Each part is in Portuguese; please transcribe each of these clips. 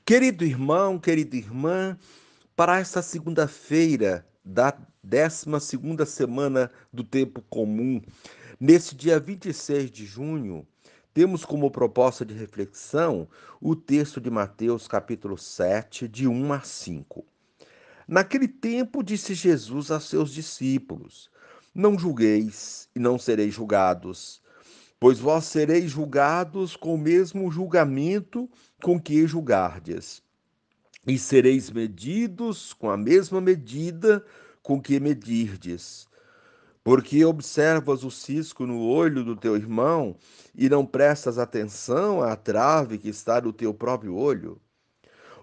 Querido irmão, querida irmã, para esta segunda-feira da 12ª semana do tempo comum, nesse dia 26 de junho, temos como proposta de reflexão o texto de Mateus, capítulo 7, de 1 a 5. Naquele tempo disse Jesus a seus discípulos: Não julgueis e não sereis julgados, pois vós sereis julgados com o mesmo julgamento com que julgardes e sereis medidos com a mesma medida com que medirdes. Porque observas o cisco no olho do teu irmão e não prestas atenção à trave que está no teu próprio olho?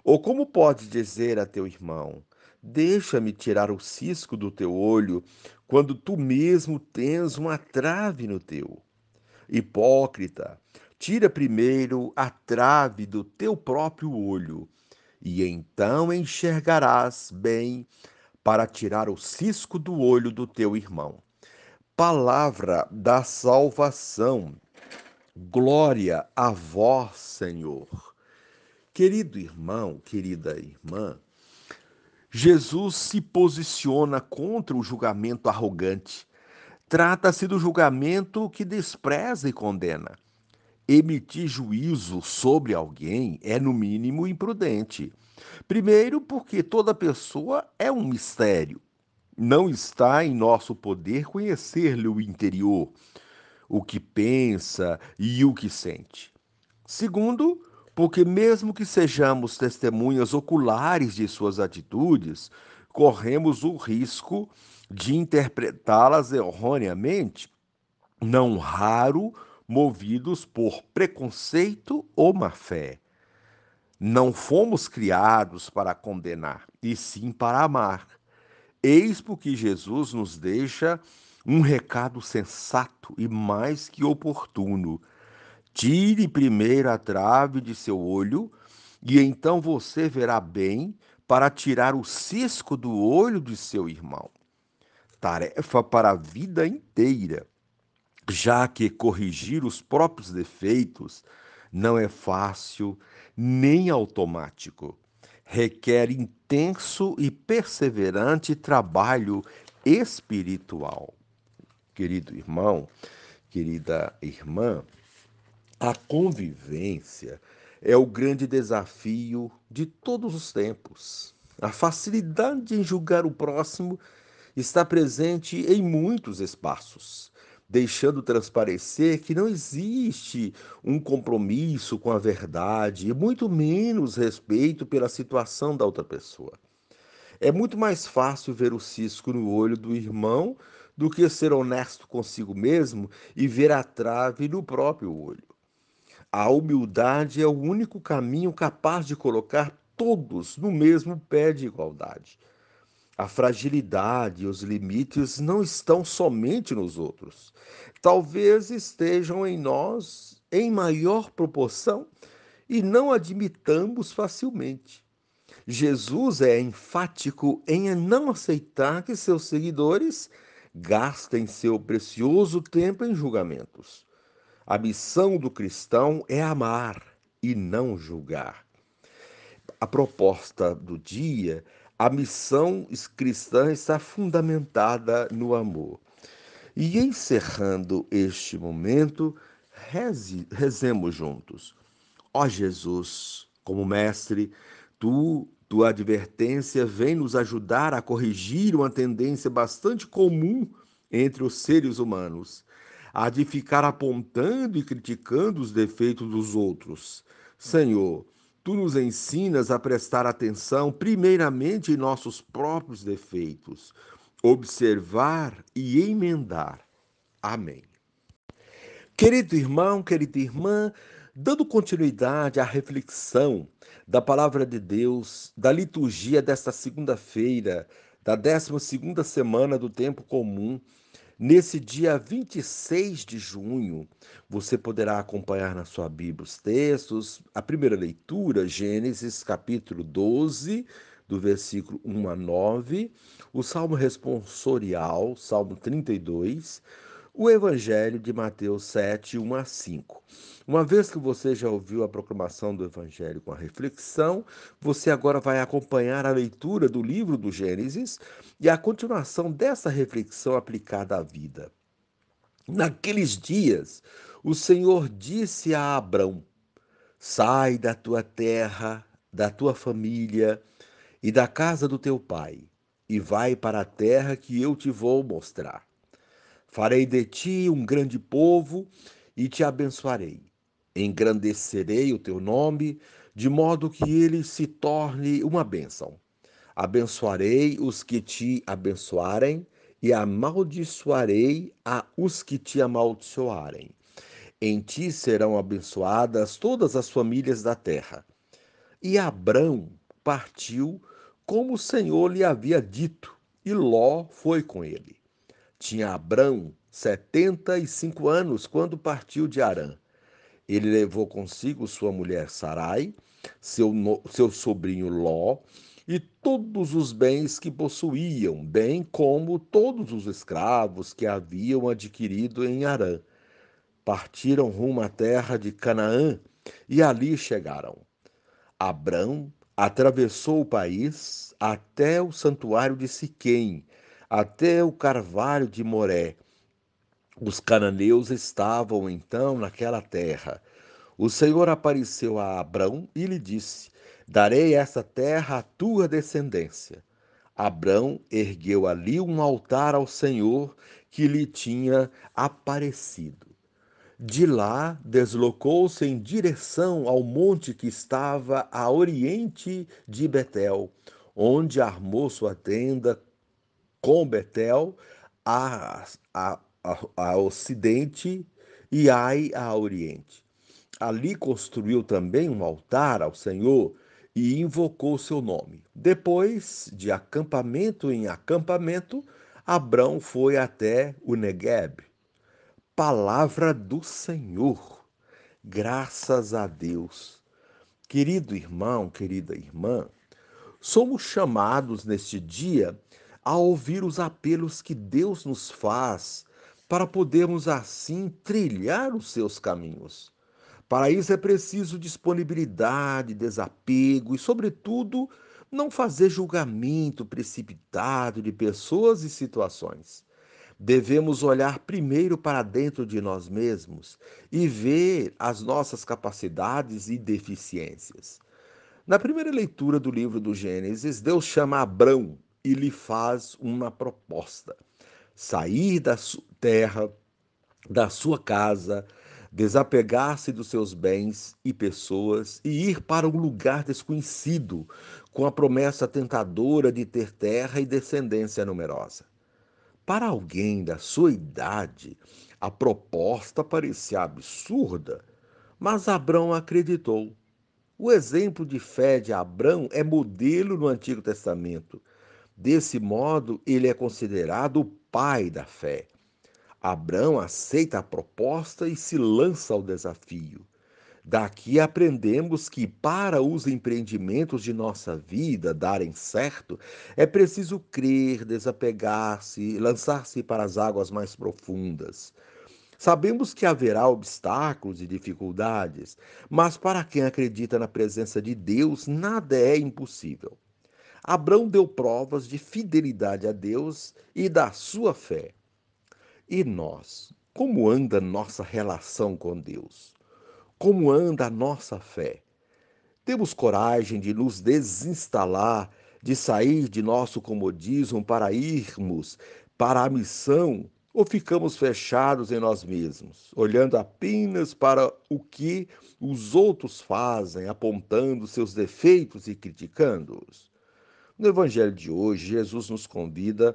Ou como podes dizer a teu irmão: Deixa-me tirar o cisco do teu olho, quando tu mesmo tens uma trave no teu? Hipócrita, tira primeiro a trave do teu próprio olho, e então enxergarás bem para tirar o cisco do olho do teu irmão. Palavra da salvação. Glória a vós, Senhor. Querido irmão, querida irmã, Jesus se posiciona contra o julgamento arrogante. Trata-se do julgamento que despreza e condena. Emitir juízo sobre alguém é, no mínimo, imprudente. Primeiro, porque toda pessoa é um mistério. Não está em nosso poder conhecer-lhe o interior, o que pensa e o que sente. Segundo, porque mesmo que sejamos testemunhas oculares de suas atitudes, corremos o risco de interpretá-las erroneamente, não raro movidos por preconceito ou má-fé. Não fomos criados para condenar, e sim para amar. Eis porque Jesus nos deixa um recado sensato e mais que oportuno. Tire primeiro a trave de seu olho, e então você verá bem para tirar o cisco do olho de seu irmão. Tarefa para a vida inteira, já que corrigir os próprios defeitos não é fácil nem automático. Requer intenso e perseverante trabalho espiritual. Querido irmão, querida irmã, a convivência é o grande desafio de todos os tempos. A facilidade em julgar o próximo está presente em muitos espaços, deixando transparecer que não existe um compromisso com a verdade e muito menos respeito pela situação da outra pessoa. É muito mais fácil ver o cisco no olho do irmão do que ser honesto consigo mesmo e ver a trave no próprio olho. A humildade é o único caminho capaz de colocar todos no mesmo pé de igualdade. A fragilidade e os limites não estão somente nos outros. Talvez estejam em nós em maior proporção e não admitamos facilmente. Jesus é enfático em não aceitar que seus seguidores gastem seu precioso tempo em julgamentos. A missão do cristão é amar e não julgar. A proposta do dia, a missão cristã está fundamentada no amor. E encerrando este momento, rezemos juntos. Ó Jesus, como mestre, tua advertência vem nos ajudar a corrigir uma tendência bastante comum entre os seres humanos, a de ficar apontando e criticando os defeitos dos outros. Senhor, tu nos ensinas a prestar atenção primeiramente em nossos próprios defeitos, observar e emendar. Amém. Querido irmão, querida irmã, dando continuidade à reflexão da palavra de Deus, da liturgia desta segunda-feira, da 12ª semana do tempo comum, nesse dia 26 de junho, você poderá acompanhar na sua Bíblia os textos. A primeira leitura, Gênesis capítulo 12, do versículo 1 a 9, o Salmo responsorial, Salmo 32, O Evangelho de Mateus 7, 1 a 5. Uma vez que você já ouviu a proclamação do Evangelho com a reflexão, você agora vai acompanhar a leitura do livro do Gênesis e a continuação dessa reflexão aplicada à vida. Naqueles dias, o Senhor disse a Abrão: Sai da tua terra, da tua família e da casa do teu pai, e vai para a terra que eu te vou mostrar. Farei de ti um grande povo e te abençoarei. Engrandecerei o teu nome, de modo que ele se torne uma bênção. Abençoarei os que te abençoarem e amaldiçoarei a os que te amaldiçoarem. Em ti serão abençoadas todas as famílias da terra. E Abrão partiu como o Senhor lhe havia dito, e Ló foi com ele. Tinha Abrão 75 anos quando partiu de Harã. Ele levou consigo sua mulher Sarai, seu sobrinho Ló e todos os bens que possuíam, bem como todos os escravos que haviam adquirido em Harã. Partiram rumo à terra de Canaã e ali chegaram. Abrão atravessou o país até o santuário de Siquém, até o carvalho de Moré. Os cananeus estavam então naquela terra. O Senhor apareceu a Abrão e lhe disse: Darei essa terra à tua descendência. Abrão ergueu ali um altar ao Senhor que lhe tinha aparecido. De lá, deslocou-se em direção ao monte que estava a oriente de Betel, onde armou sua tenda com Betel a ocidente e Ai a oriente. Ali construiu também um altar ao Senhor e invocou seu nome. Depois, de acampamento em acampamento, Abrão foi até o Negueb. Palavra do Senhor. Graças a Deus. Querido irmão, querida irmã, somos chamados neste dia a ouvir os apelos que Deus nos faz para podermos assim trilhar os seus caminhos. Para isso é preciso disponibilidade, desapego e, sobretudo, não fazer julgamento precipitado de pessoas e situações. Devemos olhar primeiro para dentro de nós mesmos e ver as nossas capacidades e deficiências. Na primeira leitura do livro do Gênesis, Deus chama Abrão e lhe faz uma proposta: sair da sua terra, da sua casa, desapegar-se dos seus bens e pessoas e ir para um lugar desconhecido, com a promessa tentadora de ter terra e descendência numerosa. Para alguém da sua idade, a proposta parecia absurda, mas Abrão acreditou. O exemplo de fé de Abrão é modelo no Antigo Testamento. Desse modo, ele é considerado o pai da fé. Abrão aceita a proposta e se lança ao desafio. Daqui aprendemos que, para os empreendimentos de nossa vida darem certo, é preciso crer, desapegar-se, lançar-se para as águas mais profundas. Sabemos que haverá obstáculos e dificuldades, mas para quem acredita na presença de Deus, nada é impossível. Abrão deu provas de fidelidade a Deus e da sua fé. E nós? Como anda nossa relação com Deus? Como anda a nossa fé? Temos coragem de nos desinstalar, de sair de nosso comodismo para irmos para a missão, ou ficamos fechados em nós mesmos, olhando apenas para o que os outros fazem, apontando seus defeitos e criticando-os? No Evangelho de hoje, Jesus nos convida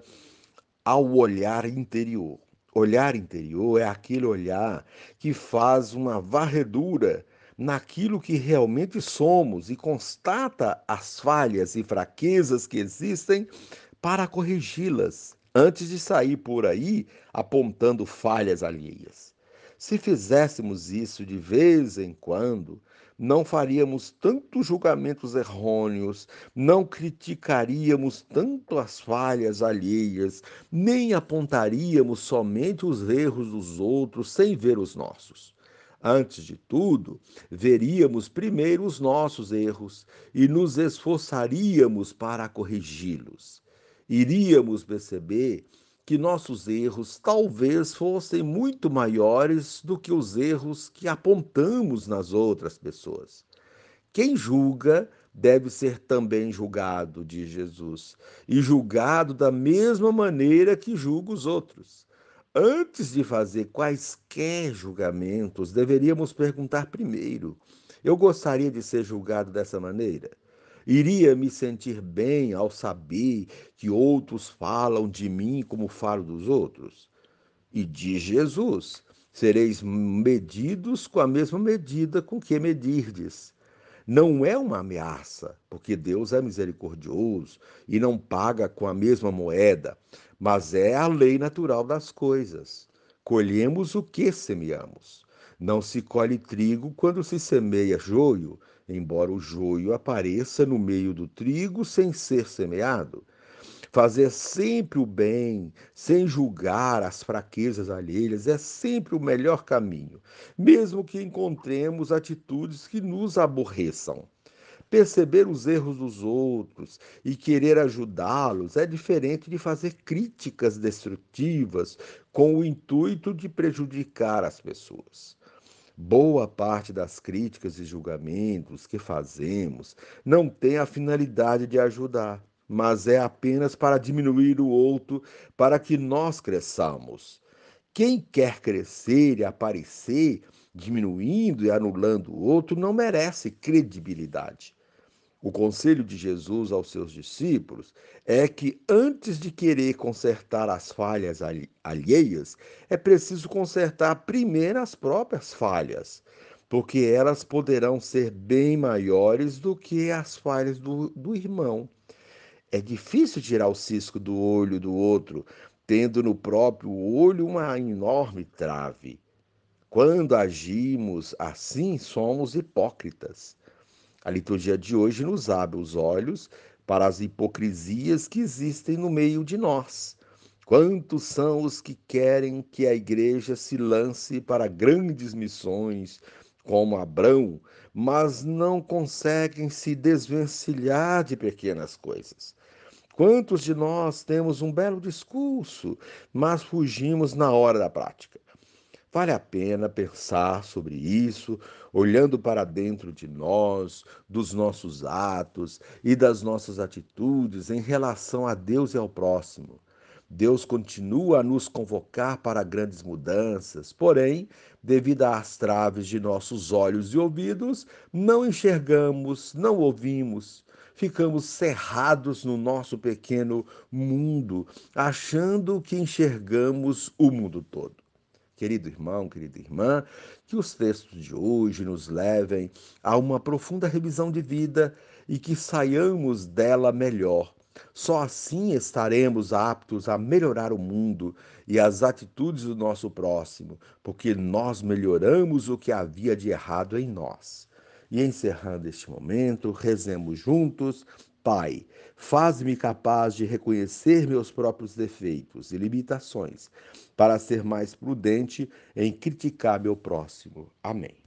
ao olhar interior. Olhar interior é aquele olhar que faz uma varredura naquilo que realmente somos e constata as falhas e fraquezas que existem para corrigi-las, antes de sair por aí apontando falhas alheias. Se fizéssemos isso de vez em quando, não faríamos tantos julgamentos errôneos, não criticaríamos tanto as falhas alheias, nem apontaríamos somente os erros dos outros sem ver os nossos. Antes de tudo, veríamos primeiro os nossos erros e nos esforçaríamos para corrigi-los. Iríamos perceber que nossos erros talvez fossem muito maiores do que os erros que apontamos nas outras pessoas. Quem julga deve ser também julgado, diz Jesus, e julgado da mesma maneira que julga os outros. Antes de fazer quaisquer julgamentos, deveríamos perguntar primeiro: eu gostaria de ser julgado dessa maneira? Iria me sentir bem ao saber que outros falam de mim como falo dos outros? E diz Jesus: sereis medidos com a mesma medida com que medirdes. Não é uma ameaça, porque Deus é misericordioso e não paga com a mesma moeda, mas é a lei natural das coisas. Colhemos o que semeamos. Não se colhe trigo quando se semeia joio, embora o joio apareça no meio do trigo sem ser semeado. Fazer sempre o bem, sem julgar as fraquezas alheias, é sempre o melhor caminho, mesmo que encontremos atitudes que nos aborreçam. Perceber os erros dos outros e querer ajudá-los é diferente de fazer críticas destrutivas com o intuito de prejudicar as pessoas. Boa parte das críticas e julgamentos que fazemos não tem a finalidade de ajudar, mas é apenas para diminuir o outro para que nós cresçamos. Quem quer crescer e aparecer, diminuindo e anulando o outro, não merece credibilidade. O conselho de Jesus aos seus discípulos é que, antes de querer consertar as falhas alheias, é preciso consertar primeiro as próprias falhas, porque elas poderão ser bem maiores do que as falhas do irmão. É difícil tirar o cisco do olho do outro, tendo no próprio olho uma enorme trave. Quando agimos assim, somos hipócritas. A liturgia de hoje nos abre os olhos para as hipocrisias que existem no meio de nós. Quantos são os que querem que a igreja se lance para grandes missões, como Abrão, mas não conseguem se desvencilhar de pequenas coisas? Quantos de nós temos um belo discurso, mas fugimos na hora da prática? Vale a pena pensar sobre isso, olhando para dentro de nós, dos nossos atos e das nossas atitudes em relação a Deus e ao próximo. Deus continua a nos convocar para grandes mudanças, porém, devido às traves de nossos olhos e ouvidos, não enxergamos, não ouvimos. Ficamos cerrados no nosso pequeno mundo, achando que enxergamos o mundo todo. Querido irmão, querida irmã, que os textos de hoje nos levem a uma profunda revisão de vida e que saiamos dela melhor. Só assim estaremos aptos a melhorar o mundo e as atitudes do nosso próximo, porque nós melhoramos o que havia de errado em nós. E encerrando este momento, rezemos juntos. Pai, faz-me capaz de reconhecer meus próprios defeitos e limitações, para ser mais prudente em criticar meu próximo. Amém.